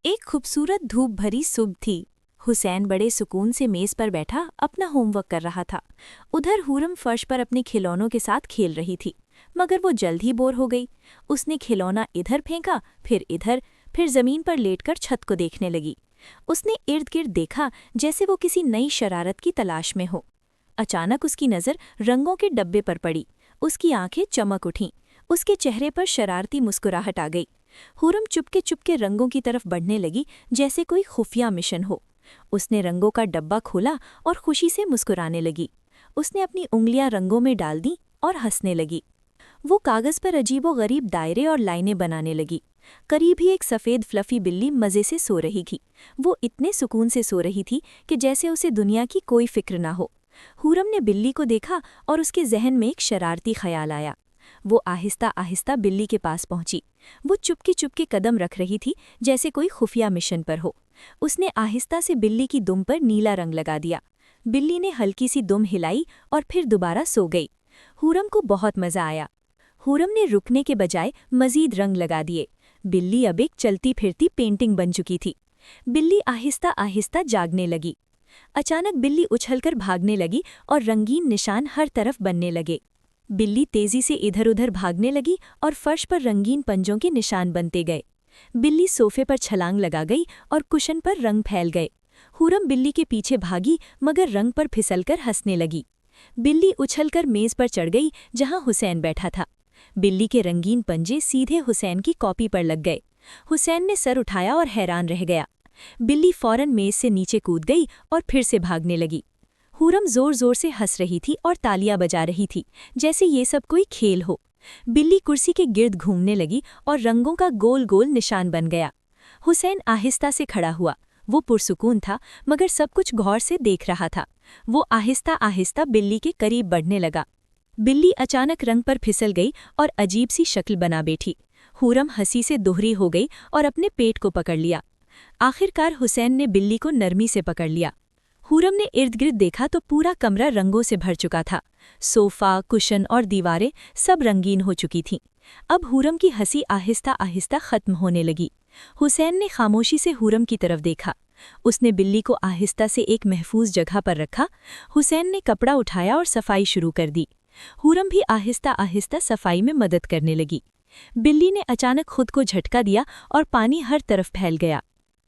एक खूबसूरत धूप भरी सुबह थी। हुसैन बड़े सुकून से मेज पर बैठा अपना होमवर्क कर रहा था। उधर हुरम फर्श पर अपने खिलौनों के साथ खेल रही थी, मगर वो जल्द ही बोर हो गई। उसने खिलौना इधर फेंका, फिर इधर, फिर जमीन पर लेटकर छत को देखने लगी। उसने इर्द गिर्द देखा, जैसे वो किसी नई शरारत की तलाश में हो। अचानक उसकी नज़र रंगों के डब्बे पर पड़ी। उसकी आंखें चमक उठीं। उसके चेहरे पर शरारती मुस्कुराहट आ गई। हुरम चुपके चुपके रंगों की तरफ बढ़ने लगी, जैसे कोई खुफिया मिशन हो। उसने रंगों का डब्बा खोला और खुशी से मुस्कुराने लगी। उसने अपनी उंगलियां रंगों में डाल दी और हंसने लगी। वो कागज पर अजीबोगरीब दायरे और लाइनें बनाने लगी। करीब ही एक सफ़ेद फ्लफी बिल्ली मज़े से सो रही थी। वो इतने सुकून से सो रही थी कि जैसे उसे दुनिया की कोई फिक्र ना हो। हुरम ने बिल्ली को देखा और उसके जहन में एक शरारती ख्याल आया। वो आहिस्ता आहिस्ता बिल्ली के पास पहुंची। वो चुपके चुपके कदम रख रही थी, जैसे कोई खुफिया मिशन पर हो। उसने आहिस्ता से बिल्ली की दुम पर नीला रंग लगा दिया। बिल्ली ने हल्की सी दुम हिलाई और फिर दोबारा सो गई। हुरम को बहुत मज़ा आया। हुरम ने रुकने के बजाय मज़ीद रंग लगा दिए। बिल्ली अब एक चलती फिरती पेंटिंग बन चुकी थी। बिल्ली आहिस्ता आहिस्ता जागने लगी। अचानक बिल्ली उछलकर भागने लगी और रंगीन निशान हर तरफ बनने लगे। बिल्ली तेजी से इधर उधर भागने लगी और फर्श पर रंगीन पंजों के निशान बनते गए। बिल्ली सोफे पर छलांग लगा गई और कुशन पर रंग फैल गए। हुरम बिल्ली के पीछे भागी, मगर रंग पर फिसलकर हंसने लगी। बिल्ली उछलकर मेज पर चढ़ गई, जहां हुसैन बैठा था। बिल्ली के रंगीन पंजे सीधे हुसैन की कॉपी पर लग गए। हुसैन ने सर उठाया और हैरान रह गया। बिल्ली फौरन मेज से नीचे कूद गई और फिर से भागने लगी। हुरम जोर जोर से हंस रही थी और तालियां बजा रही थी, जैसे ये सब कोई खेल हो। बिल्ली कुर्सी के गिर्द घूमने लगी और रंगों का गोल गोल निशान बन गया। हुसैन आहिस्ता से खड़ा हुआ। वो पुरसुकून था, मगर सब कुछ गौर से देख रहा था। वो आहिस्ता आहिस्ता बिल्ली के करीब बढ़ने लगा। बिल्ली अचानक रंग पर फिसल गई और अजीब सी शक्ल बना बैठी। हुरम हंसी से दोहरी हो गई और अपने पेट को पकड़ लिया। आखिरकार हुसैन ने बिल्ली को नरमी से पकड़ लिया। हुरम ने इर्द गिर्द देखा तो पूरा कमरा रंगों से भर चुका था। सोफा, कुशन और दीवारें सब रंगीन हो चुकी थीं। अब हुरम की हंसी आहिस्ता आहिस्ता खत्म होने लगी। हुसैन ने खामोशी से हुरम की तरफ देखा। उसने बिल्ली को आहिस्ता से एक महफूज जगह पर रखा। हुसैन ने कपड़ा उठाया और सफाई शुरू कर दी। हुरम भी आहिस्ता आहिस्ता सफाई में मदद करने लगी। बिल्ली ने अचानक खुद को झटका दिया और पानी हर तरफ फैल गया।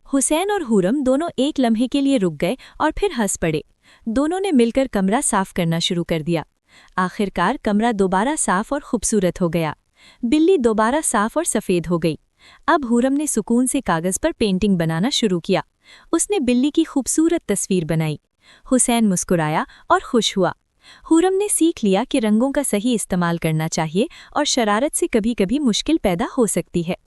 हुसैन और हुरम दोनों एक लम्हे के लिए रुक गए और फिर हंस पड़े। दोनों ने मिलकर कमरा साफ करना शुरू कर दिया। आखिरकार कमरा दोबारा साफ और खूबसूरत हो गया। बिल्ली दोबारा साफ और सफ़ेद हो गई। अब हुरम ने सुकून से कागज़ पर पेंटिंग बनाना शुरू किया। उसने बिल्ली की खूबसूरत तस्वीर बनाई। हुसैन मुस्कुराया और खुश हुआ। हुरम ने सीख लिया कि रंगों का सही इस्तेमाल करना चाहिए और शरारत से कभी कभी मुश्किल पैदा हो सकती है।